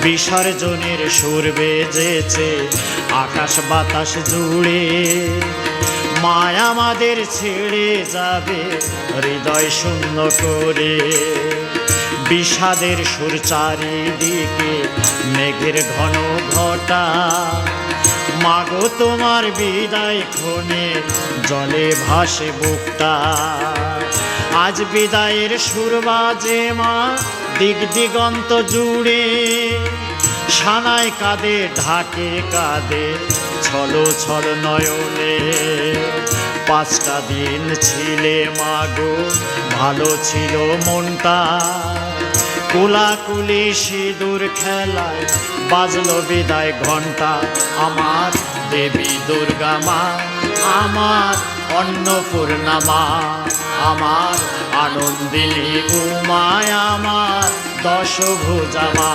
বিসর্জনের সুর বেজেছে আকাশ বাতাস জুড়ে, মায় আমাদের ছেড়ে যাবে হৃদয় শূন্য করে। বিষাদের সুর চারিদিকে মেঘের ঘন ঘটা, মাগো তোমার বিদায় ক্ষণে জলে ভাসে বুকটা। আজ বিদায়ের সুর বাজে মা দিক দিগন্ত জুড়ে, সানায় কাঁদে ঢাকে কাঁদে ছলো ছল নয়নে। 5টা দিন ছিলে মাগো ভালো ছিল মনটা, কুলাকুলি সিঁদুর খেলায় বাজলো বিদায় ঘণ্টা। আমার দেবী দুর্গা মা, আমার অন্নপূর্ণা মা, আমার আনন্দিনী উমায়, আমার দশভুজা মা।